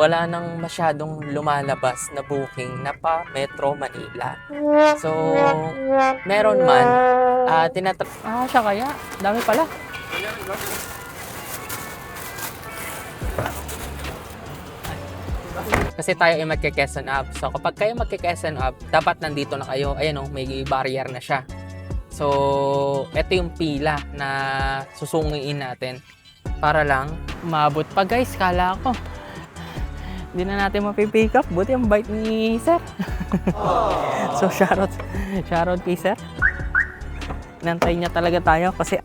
wala nang masyadong lumalabas na booking na pa Metro Manila. So, meron man, siya kaya? Dami pala. Kasi tayo ay magke-Quezon Up. So, kapag kayo magke-Quezon Up, dapat nandito na kayo. Ayan o, may barrier na siya. So, ito yung pila na susungiin natin para lang umabot pa guys. Kala ko hindi na natin mapipick up. Buti ang bite ni sir. So, shoutout kay sir. Nantay niya talaga tayo kasi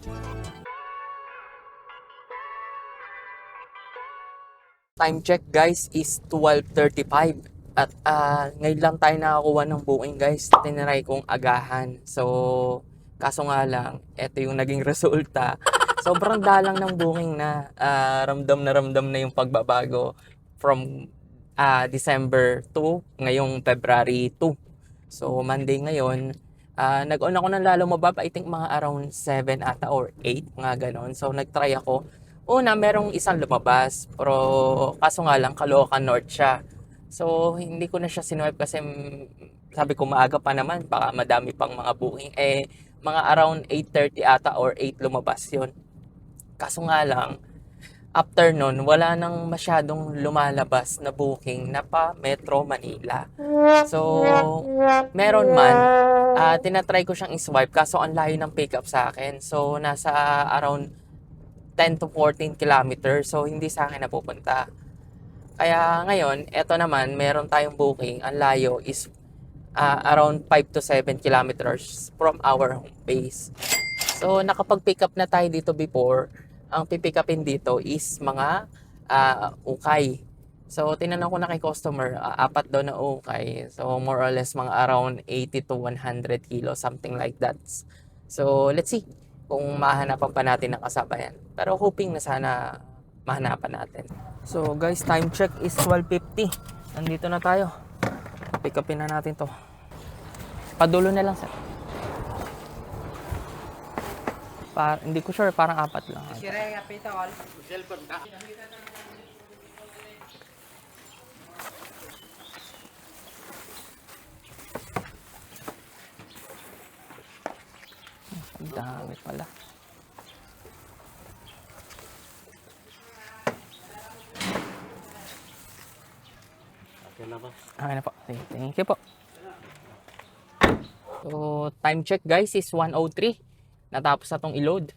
time check guys is 12:35 at ngayon lang tayo nakakuha ng booking guys. Tinry kong agahan. So, kaso nga lang, ito yung naging resulta. Sobrang dalang ng booking na ramdam na yung pagbabago from December 2 ngayong February 2. So, Monday ngayon, nag-on ako ng lalo mababa. I think mga around 7 ata or 8, mga ganon. So, nag-try ako. Una, merong isang lumabas. Pero, kaso nga lang, Caloocan North siya. So, hindi ko na siya sinuwipe kasi sabi ko maaga pa naman. Baka madami pang mga booking. Mga around 8:30 ata or 8 lumabas yon. Kaso nga lang, after nun, wala nang masyadong lumalabas na booking na pa Metro Manila. So, meron man, tinatry ko siyang i-swipe kaso ang layo ng pickup sa akin. So, nasa around 10 to 14 kilometers. So, hindi sa akin napupunta. Kaya ngayon, eto naman, meron tayong booking. Ang layo is around 5 to 7 kilometers from our home base. So, nakapag-pick up na tayo dito before. Ang pipick upin dito is mga ukay. So, tinanong ko na kay customer, apat daw na ukay. So, more or less mga around 80 to 100 kilos, something like that. So, let's see kung mahanapan pa natin ng kasabayan. Pero hoping na sana mahanapan natin. So, guys, time check is 12:50. Nandito na tayo. Pick upin na natin to. Padulo na lang, sir. Hindi ko sure, parang apat lang. Ang dami pala. Okay na po. Thank you po. So, time check guys is 1:03. Natapos na tong i-load.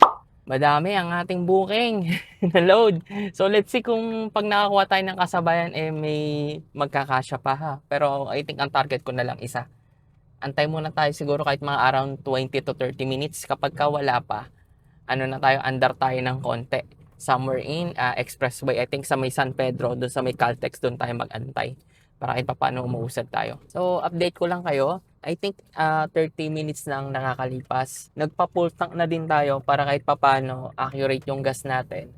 Madami ang ating booking na load. So, let's see kung pag nakakuha tayo ng kasabayan, may magkakasya pa ha. Pero I think ang target ko na lang isa. Antay muna tayo siguro kahit mga around 20 to 30 minutes. Kapag ka wala pa, andar tayo ng konti. Somewhere in Expressway, I think sa may San Pedro, doon sa may Caltex, doon tayo mag-antay. Para kahit paano umuusad tayo. So, update ko lang kayo. I think 30 minutes nang nakakalipas. Nagpa-full tank na din tayo para kahit papaano accurate yung gas natin.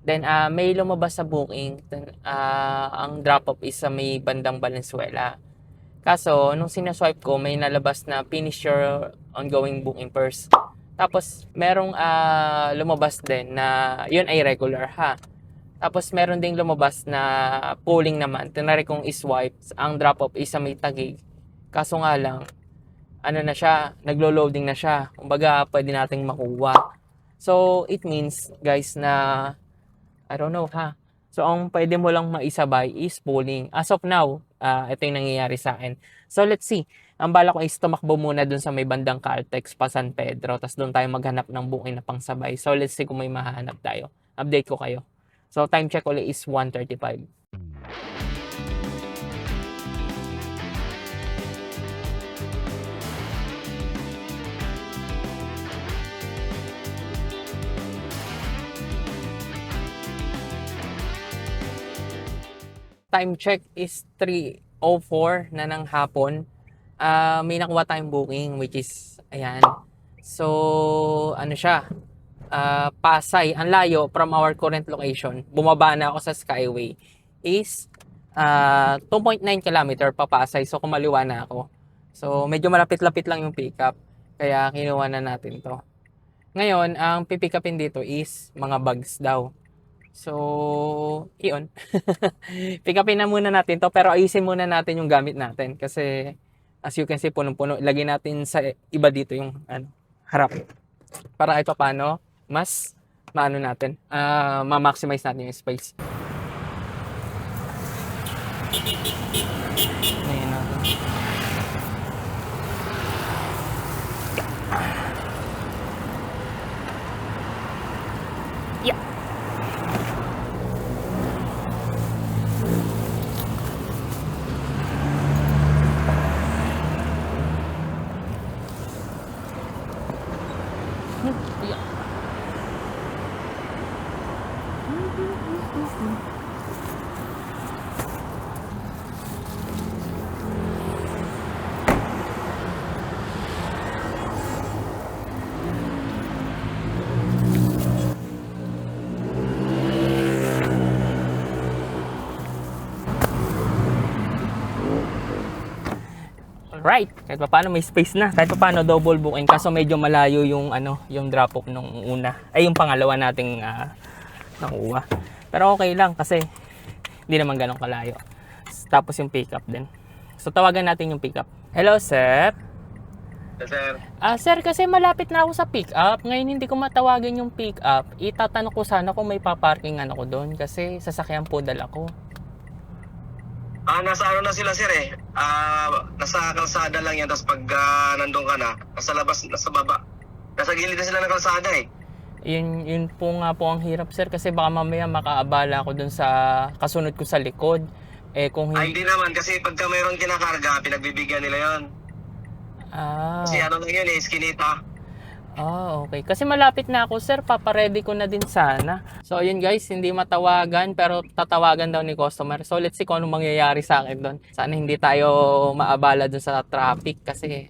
Then, may lumabas sa booking. Then, ang drop-off is sa may bandang Valenzuela. Kaso, nung sinaswipe ko, may nalabas na finish your ongoing booking first. Tapos, merong lumabas din na yun ay regular ha. Tapos, meron ding lumabas na pulling naman. Tinari kong i-swipe. Ang drop-off is sa may Taguig. Kaso nga lang, na siya, naglo-loading na siya. Kumbaga, pwede nating makuha. So, it means, guys, na, I don't know ha. So, ang pwede mo lang maisabay is pulling. As of now, ito yung nangyayari sa akin. So, let's see. Ang bala ko is tumakbo muna dun sa may bandang Caltex pa San Pedro. Tapos doon tayo maghanap ng booking na pangsabay. So, let's see kung may mahanap tayo. Update ko kayo. So, time check ulit is 1:35. Time check is 3:04 na ng hapon. May nakuha tayong booking which is, ayan. So, siya? Pasay, ang layo from our current location. Bumaba na ako sa Skyway is 2.9 kilometer pa Pasay. So, kumaliwa na ako. So, medyo malapit-lapit lang yung pickup. Kaya, kinuha na natin to. Ngayon, ang pipick upin dito is mga bags daw. So, iyon. Pick upin na muna natin to, pero ayusin muna natin yung gamit natin kasi as you can see, punong-puno. Ilagay natin sa iba dito yung harap para kahit paano mas maano natin, ma-maximize natin yung space. Ayan natin. Yeah. Yeah. Right, kahit pa paano may space na. Kahit pa paano double booking kaso medyo malayo yung yung drop off nung una. Ay yung pangalawa nating nakuha. Pero okay lang kasi hindi naman ganun kalayo. Tapos yung pick up din. So tawagan natin yung pick up. Hello, sir. Yes, sir. Sir, kasi malapit na ako sa pick up. Ngayon hindi ko matawagan yung pick up. Itatanong ko sana kung may paparkingan ako doon kasi sasakyan po dala ko. Nasa ano na sila, sir eh. Nasa kalsada lang yan. Tapos pag nandun ka na, nasa labas, nasa baba. Nasa gilid na sila ng kalsada eh. Yun po nga po ang hirap, sir, kasi baka mamaya makaabala ako dun sa kasunod ko sa likod. Kung Hindi naman. Kasi pagka mayroong kinakarga, pinagbibigyan nila yon. Kasi ano lang yun eh, iskinita. Okay. Kasi malapit na ako, sir. Papaready ko na din sana. So, ayun guys, hindi matawagan pero tatawagan daw ni customer. So, let's see kung anong mangyayari sa akin doon. Sana hindi tayo maabala doon sa traffic kasi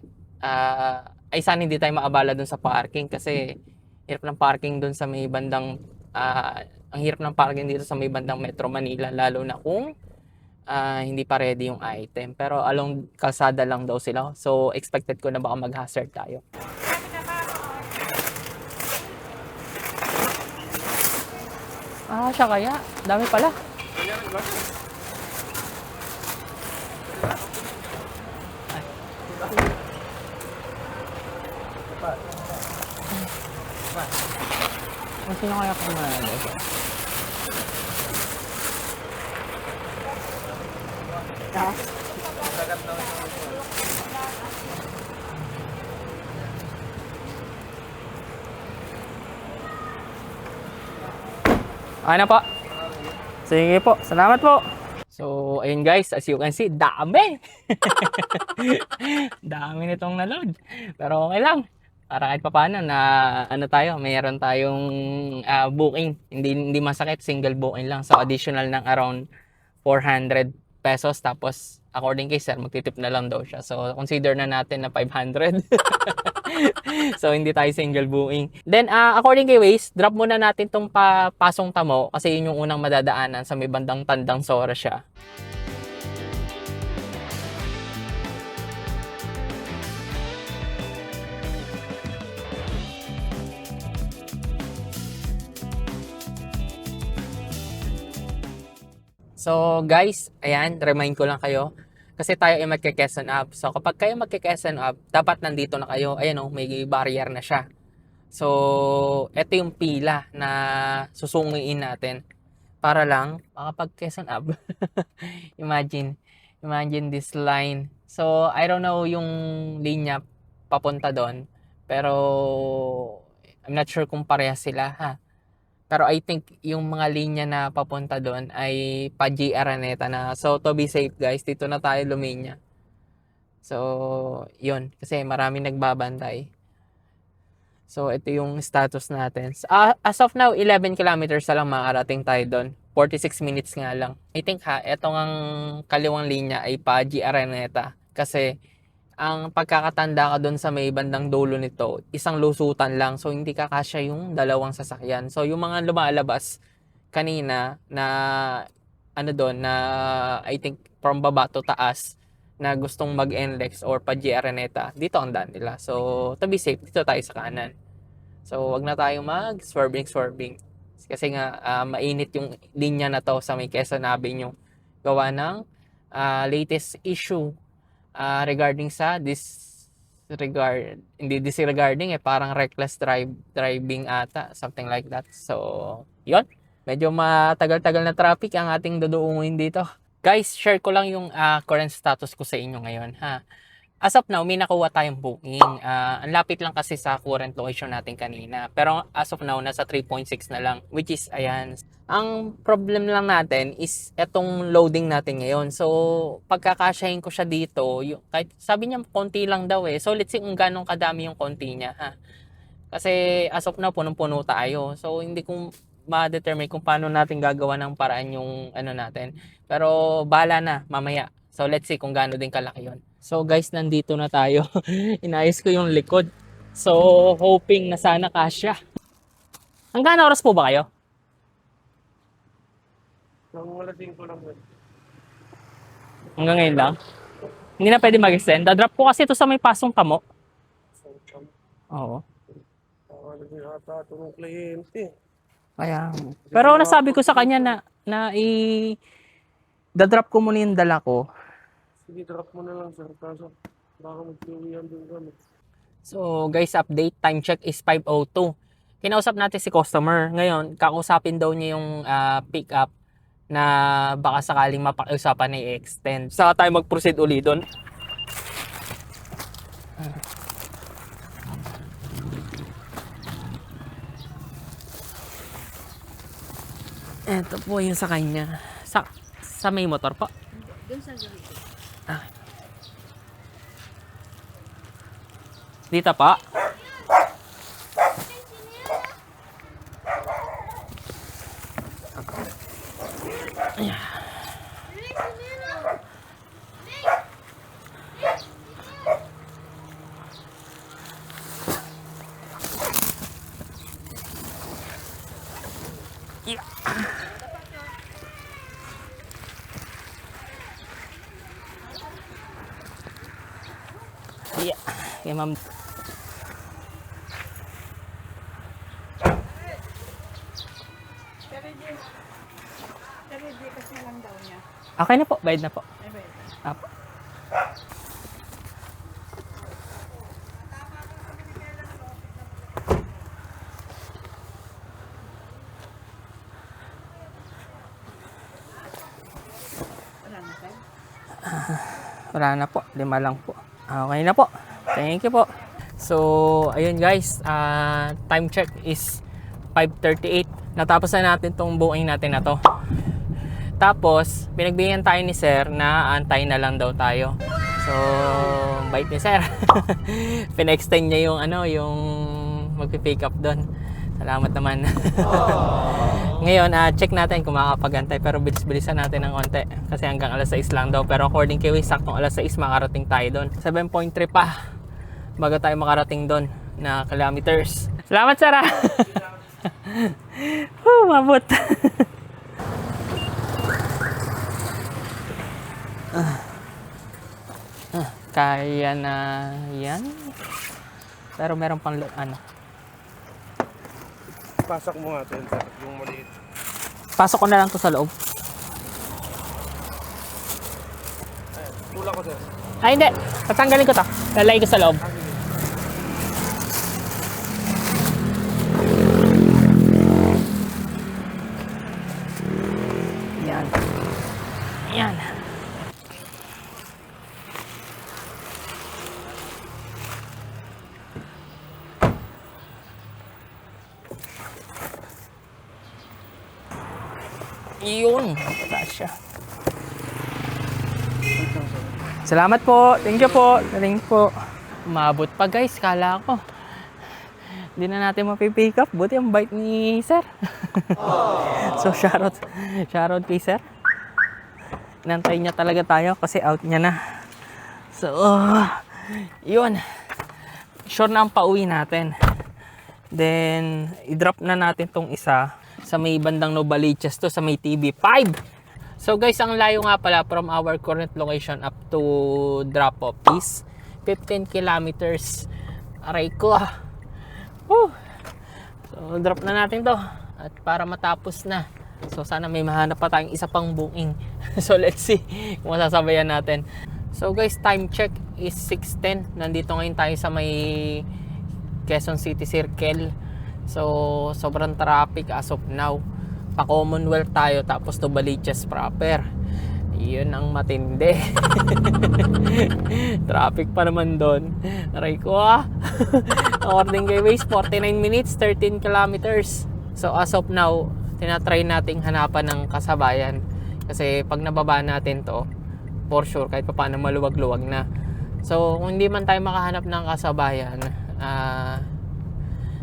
sana hindi tayo maabala doon sa parking kasi hirap ng parking doon sa may bandang ang hirap ng parking dito sa may bandang Metro Manila lalo na kung hindi pa ready yung item. Pero along kalsada lang daw sila. So, expected ko na baka mag-hazard tayo. Siya kaya. Dami pala. Sino kaya kumain? Okay na po. Sige po. Salamat po. So, ayun guys, as you can see, dami. Dami nitong na-load. Pero okay lang. Para kahit papaano na tayo, mayroon tayong booking. Hindi masakit, single booking lang. So, additional ng around 400 pesos. Tapos, according kay sir, magtitip na lang daw siya. So, consider na natin na 500. So, hindi tayo single booking. Then, according kay Waze, drop muna natin tong Pasong Tamo kasi yun yung unang madadaanan sa may bandang Tandang Sora siya. So, guys, ayan, remind ko lang kayo. Kasi tayo ay magke-Quezon Up. So, kapag kayo magke-Quezon Up, dapat nandito na kayo. Ayan o, may barrier na siya. So, ito yung pila na susungiin natin para lang makapag-Quezon Up. Imagine this line. So, I don't know yung linya papunta doon. Pero, I'm not sure kung parehas sila, ha? Pero I think yung mga linya na papunta doon ay pa-G Araneta na. So, to be safe guys, dito na tayo luminya. So, yun. Kasi maraming nagbabantay. So, ito yung status natin. As of now, 11 kilometers na lang makarating tayo doon. 46 minutes nga lang. I think etong ang kaliwang linya ay pa-G Araneta. Kasi, ang pagkakatanda ka doon sa may bandang dulo nito, isang lusutan lang. So, hindi kakasya yung dalawang sasakyan. So, yung mga lumalabas kanina na doon na I think from baba to taas na gustong mag-NLEX or pa-G Araneta, dito ang daan nila. So, to be safe, dito tayo sa kanan. So, wag na tayong mag-swerving. Kasi nga mainit yung linya na to sa may Quezon Avenue. Gawa ng latest issue regarding sa hindi disregarding parang reckless driving ata, something like that. So, yon. Medyo matagal-tagal na traffic ang ating duduungin dito. Guys, share ko lang yung current status ko sa inyo ngayon, ha. As of now, may nakuha tayong booking. Ang lapit lang kasi sa current location natin kanina. Pero as of now, nasa 3.6 na lang. Which is, ayan. Ang problem lang natin is etong loading natin ngayon. So, pagkakasyahin ko siya dito, kahit sabi niya konti lang daw eh. So, let's see kung ganong kadami yung konti niya, ha. Kasi as of now, punong-puno tayo. So, hindi ko ma-determine kung paano natin gagawa ng paraan yung ano natin. Pero, bahala na, mamaya. So, let's see kung gaano din kalaki yun. So, guys, nandito na tayo. Inayos ko yung likod. So, hoping na sana kasya. Hanggang oras po ba kayo? Nangungalasing ko lang. Hanggang ngayon lang? Hindi na pwede mag-extend. Dadrop ko kasi ito sa may pasong kamo. Oo. Nangungalasing ata ito ng kliyente. Kaya, pero nasabi ko sa kanya na dadrop ko muna yung dala ko. Sige, drop mo na lang sir. Kaso baka magsiuwihan din kami. So guys, update, time check is 5:02. Kinausap natin si customer. Ngayon, kakausapin daw niya yung pick up na baka sakaling mapakiusapan na i-extend. Saka tayo mag-proceed uli doon. Ito po yung sa kanya. Sa may motor po. Doon sa ganito. Dito pa. Yeah. Okay, ma'am. Pero hindi kasi lang daw niya. Okay na po, bayad na po. Ay, ba ito? Apo. Wala na tayo. Wala na po, 5 lang po. Okay na po. Thank you po. So, ayun guys, time check is 5:38. Natapos na natin tong booking natin na to. Tapos, pinagbigyan tayo ni sir na antay na lang daw tayo. So, bait ni sir. Pina-extend niya yung yung magpi-pick up doon. Salamat naman. Ngayon, check natin kung makakapag-antay, pero bilis-bilisan natin ng konti kasi hanggang alas 6 lang daw. Pero according kay Waze, saktong alas 6 makarating tayo doon. 7.3 pa bago tayo makarating doon na kilometers. Salamat sir. Mabot. Kaya na yan. Pero meron pang Pasok mo nga ito sir. Yung maliit. pasok ko na lang to sa loob. Tulak ko sir. Ay hindi, tatanggalin ko to. Lalagay ko sa loob. Yan. Yan. Yun. Kasya. Salamat po. Thank you po. Thank you po. Umabot pa guys. Kala ko. Hindi na natin mapipick up. Buti ang bite ni sir. So shoutout kay sir. Inantay niya talaga tayo kasi out niya na. So, yun. Sure na ang pauwi natin. Then, i-drop na natin tong isa sa may bandang Novaliches to, sa may TB5. So guys, ang layo nga pala from our current location up to drop-off is 15 kilometers. Aray ko. Woo! So, drop na natin to. at para matapos na. So sana may mahanap pa tayong isa pang booking. So let's see kung masasabayan natin. So guys, time check is 6:10. Nandito ngayon tayo sa may Quezon City Circle. So sobrang traffic as of now. Pa Commonwealth tayo tapos to Baliches proper. Yun ang matindi. Traffic pa naman doon. Aray ko According kay Waze, 49 minutes, 13 kilometers. So as of now, tinatry nating hanapan ng kasabayan. Kasi pag nababa natin to, for sure, kahit pa paano maluwag-luwag na. So kung hindi man tayo makahanap ng kasabayan,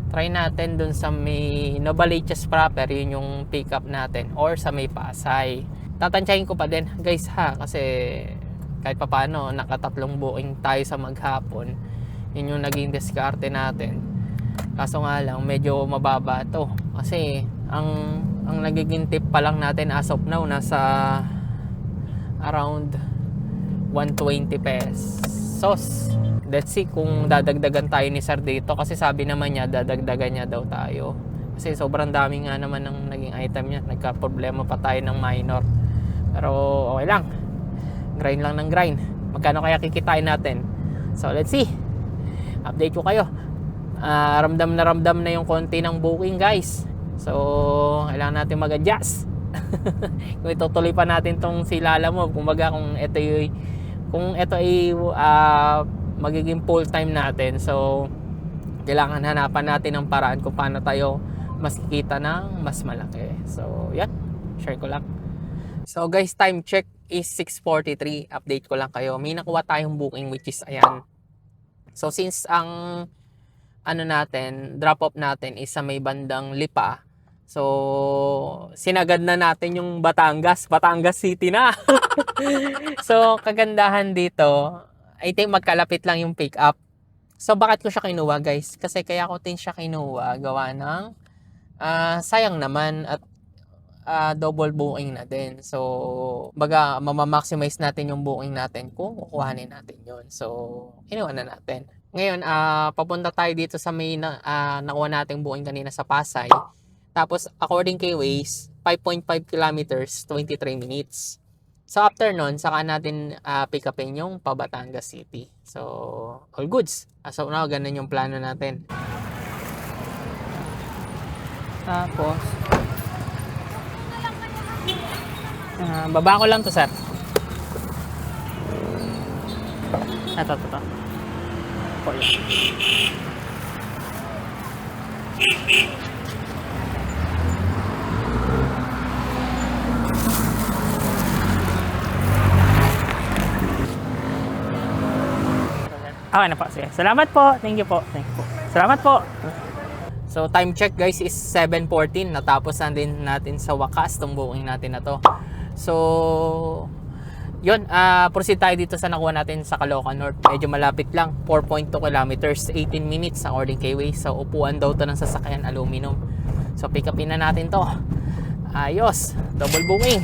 try natin dun sa may Novaliches proper, yun yung pick up natin, or sa may Pasay. Tatansyahin ko pa din guys kasi kahit pa paano nakatatlong booking tayo sa maghapon. Yun yung naging diskarte natin. Kaso nga lang medyo mababa to kasi ang nagiging tip pa lang natin as of now nasa around 120 pesos. Let's see kung dadagdagan tayo ni Sir dito kasi sabi naman niya dadagdagan niya daw tayo kasi sobrang dami nga naman ng naging item niya. Nagka-problema pa tayo ng minor, pero okay lang, grind lang ng grind. Magkano kaya kikitain natin? So let's see, update ko kayo. Ramdam na yung konti ng booking guys, so kailangan natin mag-adjust. Kung itutuloy pa natin tong silala mo, kumbaga kung ito ay magiging full time natin, so kailangan hanapan natin ng paraan kung paano tayo mas kikita ng mas malaki. So yan, share ko lang. So guys, time check is 6:43. Update ko lang kayo, may nakuha tayong booking which is ayan. So since ang drop off natin is sa may bandang Lipa, so sinagad na natin yung Batangas City na. So kagandahan dito, I think magkalapit lang yung pick up. So bakit ko siya kinuha guys? Kasi kaya ko din siya kinuha gawa ng sayang naman at double booking na din. So baga mamamaximize natin yung booking natin kung kukuhanin natin yun. So kinuha na natin. Ngayon papunta tayo dito sa may nakuha nating booking kanina sa Pasay. Tapos according kay Waze, 5.5 kilometers, 23 minutes. So after nun, saka natin pick upin yung pa Batangas City. So all goods. So now, ganun yung plano natin. Tapos baba ko lang to sir. Ito. Po yan. Okay na po. Sige. Salamat po. Thank you po. Salamat po. So time check guys is 7:14. Natapos na din natin sa wakas tong booking natin na to. So yun, proceed tayo dito sa nakuha natin sa Caloocan North. Medyo malapit lang, 4.2 kilometers, 18 minutes according kay Waze. So upuan daw to ng sasakyan aluminum. So pick upin na natin to. Ayos, double booking.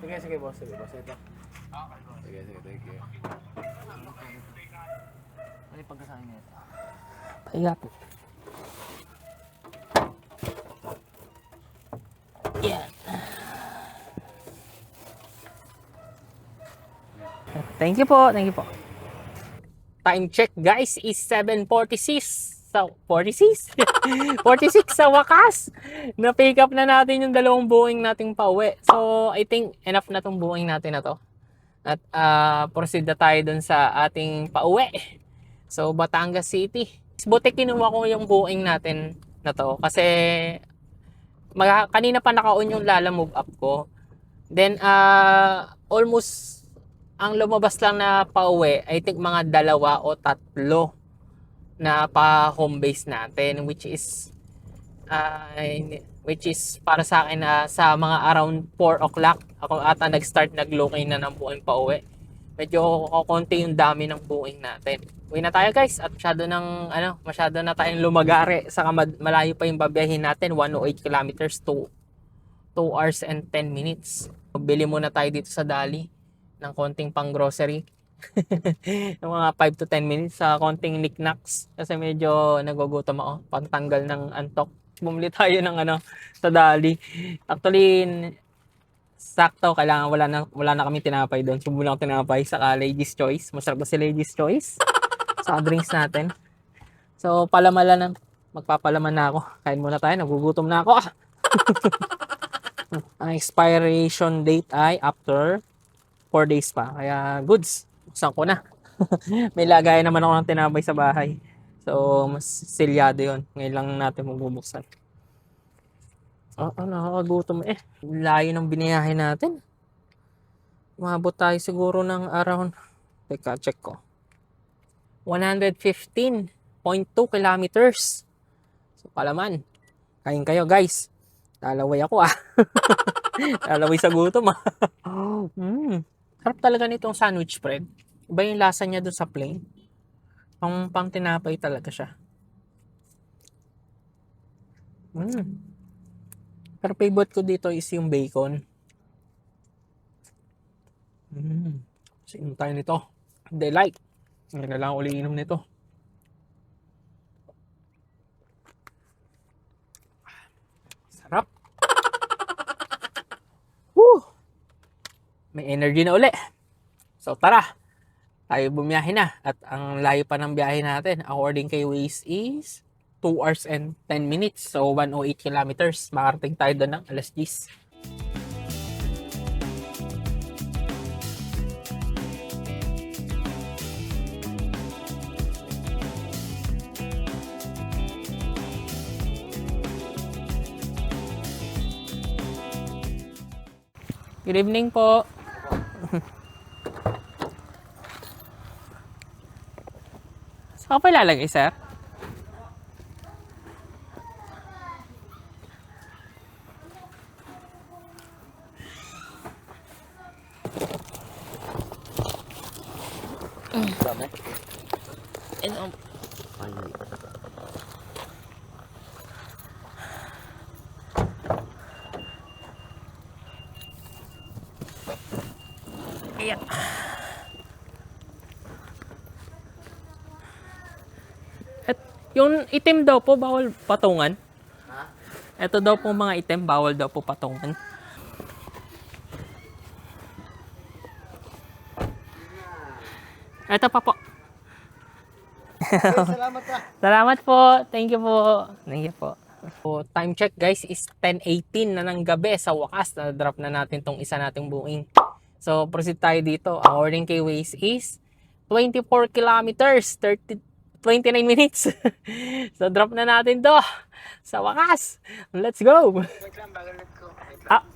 Sige boss. Ito. Sige, thank you. Ano yung pagkasahin niya ito? Pahiga po. Yan. Thank you po. Time check guys is 7:46. So 46 46 sa wakas. Na-pick up na natin yung dalawang booking nating pauwi. So I think enough na tong booking natin na to. At proceed na tayo dun sa ating pauwi. So Batangas City. Buti kinuha ko yung booking natin na to kasi kanina pa naka-on yung Lala Move Up ko. Then almost ang lumabas lang na pauwi, I think mga 2 o 3 na pa home base natin, which is para sa akin sa mga around 4 o'clock ako ata nag-locate na ng buong pauwi. Medyo konti yung dami ng booking natin. Uwi na tayo guys at masyado na tayong lumagari, saka malayo pa yung babiyahin natin, 108 kilometers to 2 hours and 10 minutes. Bili muna tayo dito sa Dali ng konting pang grocery. Yung mga 5 to 10 minutes sa konting knickknacks kasi medyo nagugutom ako. Pantanggal ng antok. Bumili tayo ng sa Dali. Actually, sakto, kailangan wala na kami tinapay doon. So, bumili ako tinapay sa Ladies Choice. Masarap kasi Ladies Choice. Sa drinks natin. So, magpapalaman na ako. Kain muna tayo, nagugutom na ako. Ang expiration date ay after 4 days pa. Kaya goods. Buksan ko na. May lagayan naman ako ng tinapay sa bahay. So, mas selyado yun. Ngayon lang natin magbubuksan. Nakakagutom eh. Layo ng biniyahe natin. Umabot tayo siguro ng around, teka, check ko. 115.2 kilometers. So, palaman. Kain kayo, guys. Lalaway ako Lalaway sa gutom Sarap talaga nitong sandwich bread. Iba yung lasa niya doon sa plain. Pang tinapay talaga siya. Pero favorite ko dito is yung bacon. Inom tayo nito. Delight. Hindi na lang uli inom nito. Sarap. Woo! May energy na uli. So tara. Tayo bumiyahe na. At ang layo pa ng biyahe natin. According kay Waze is 2 hours and 10 minutes. So 108 kilometers. Makarating tayo doon ng alas 10. Good evening po. Saan pa ilalagay, sir? Ayan. At yung itim daw po, bawal patungan. Ito daw po mga itim, bawal daw po patungan. Ito pa po. Salamat ka. Salamat po. Thank you po. Thank you po. So, time check guys is 10:18 na ng gabi. Sa wakas, na-drop na natin tong isa nating booking. So, proceed tayo dito. Ang ordering kay Waze is 24 kilometers, 29 minutes. So, drop na natin to. Sa wakas. Let's go.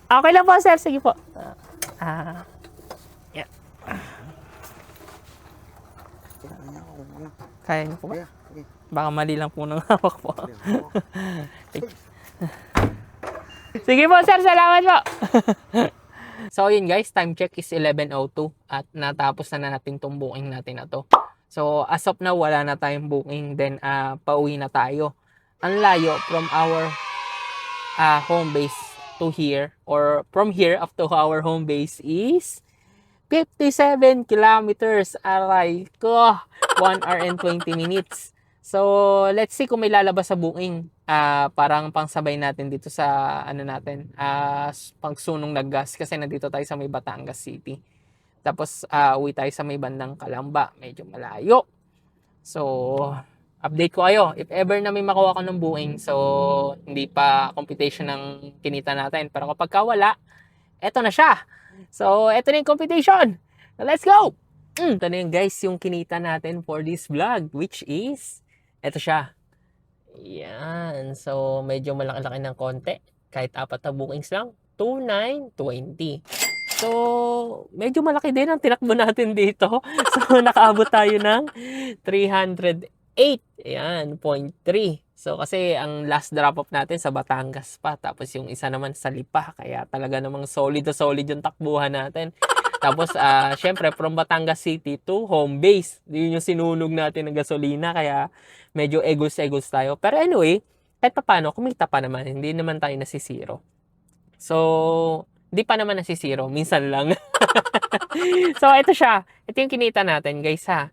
Okay lang po, sir. Sige po. Yeah. Kaya niyo po ba? Baka mali lang po ng hawak po. Sige po, sir. Salamat po. So, yun guys. Time check is 11:02 at natapos na natin tong booking natin na to. So, as of now, wala na tayong booking. Then, pauwi na tayo. Ang layo from our home base to here, or from here up to our home base is 57 kilometers. Aray ko. 1 hour and 20 minutes. So, let's see kung may lalabas sa booking. Parang pangsabay natin dito sa natin, pagsunong ng gas kasi nandito tayo sa may Batangas City. Tapos, uwi tayo sa may bandang Calamba. Medyo malayo. So, update ko kayo. If ever na may makuha ko ng booking, so, hindi pa computation ng kinita natin. Pero kapag wala, eto na siya. So, eto na yung computation. Let's go! Ito na yung guys, yung kinita natin for this vlog, which is, eto siya. Yan. So, medyo malaki-laki ng konti. Kahit 4 na bookings lang. 2,920. So, medyo malaki din ang tinakbo natin dito. So, nakaabot tayo ng 308. Ayan, 0.3. So, kasi ang last drop-off natin sa Batangas pa. Tapos yung isa naman sa Lipa. Kaya talaga namang solid na solid yung takbuhan natin. Tapos, syempre, from Batangas City to home base. Yun yung sinunog natin ng gasolina. Kaya, medyo egos-egos tayo. Pero anyway, kahit pa paano, kumita pa naman. Hindi naman tayo nasisiro. So, Di pa naman nasisiro, minsan lang. So, ito siya. Ito yung kinita natin, guys, ha.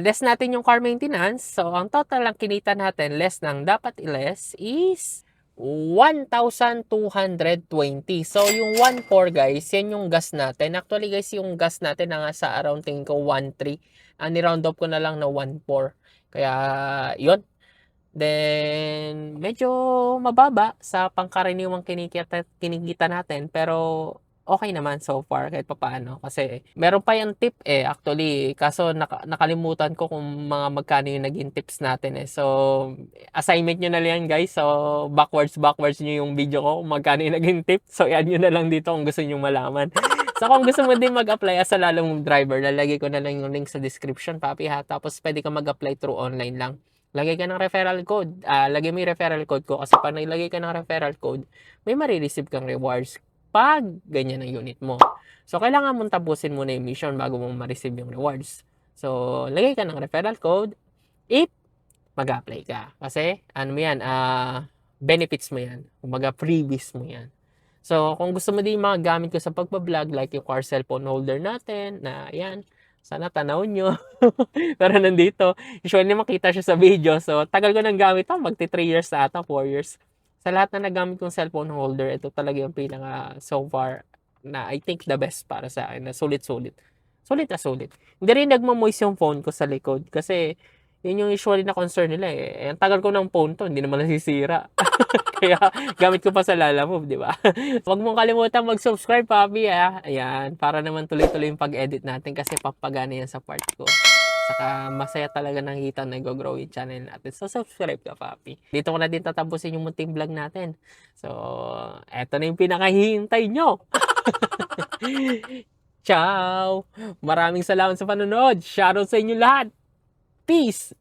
Less natin yung car maintenance. So, ang total lang kinita natin, less ng dapat i-less is 1,220. So, yung 1.4, guys, yan yung gas natin. Actually, guys, yung gas natin na nga sa around tingin ko 1.3. Ni-round up ko na lang na 1.4. Kaya, yun. Then, medyo mababa sa pangkaraniwang kinikita natin. Pero, okay naman so far kahit papaano. Kasi, meron pa yung tip actually. Kaso, nakalimutan ko kung mga magkano yung naging tips natin So, assignment nyo na lang guys. So, backwards nyo yung video ko kung magkano yung naging tip. So, yan nyo na lang dito kung gusto nyo malaman. So, kung gusto mo din mag-apply as a Lalong Driver, lalagay ko na lang yung link sa description, papi ha. Tapos, pwede ka mag-apply through online lang. Lagay ka ng referral code. Lagay mo yung referral code ko kasi pag naglagay ka ng referral code, may marireceive kang rewards pag ganyan ang unit mo. So, kailangan mong tapusin muna yung mission bago mo ma-receive yung rewards. So, lagay ka ng referral code if mag-apply ka. Kasi, ano mo yan, benefits mo yan. Kumbaga, freebies mo yan. So, kung gusto mo din yung mga gamit ko sa pagbablog, like yung car cellphone holder natin, na yan, sana tanaw nyo. Pero nandito, usually makita siya sa video. So, tagal ko nang gamit ito. Magti 3 years na ata, 4 years. Sa lahat na nagamit kong cellphone holder, ito talaga yung pinaka so far na I think the best para sa akin. Na sulit-sulit. Sulit na sulit. Hindi rin nagmamoist yung phone ko sa likod. Kasi, yun yung usually na concern nila Ang tagal ko ng phone to, hindi naman nasisira. Kaya, gamit ko pa sa Lalamove, di ba? Huwag mong kalimutan mag-subscribe, papi, Ayan, para naman tuloy-tuloy yung pag-edit natin kasi papagana yan sa part ko. Saka, masaya talaga nakikita na nag-grow yung channel natin. So, subscribe ka, papi. Dito ko na din tatapusin yung munting vlog natin. So, eto na yung pinakahihintay nyo. Ciao! Maraming salamat sa panonood. Shoutout sa inyo lahat. Peace!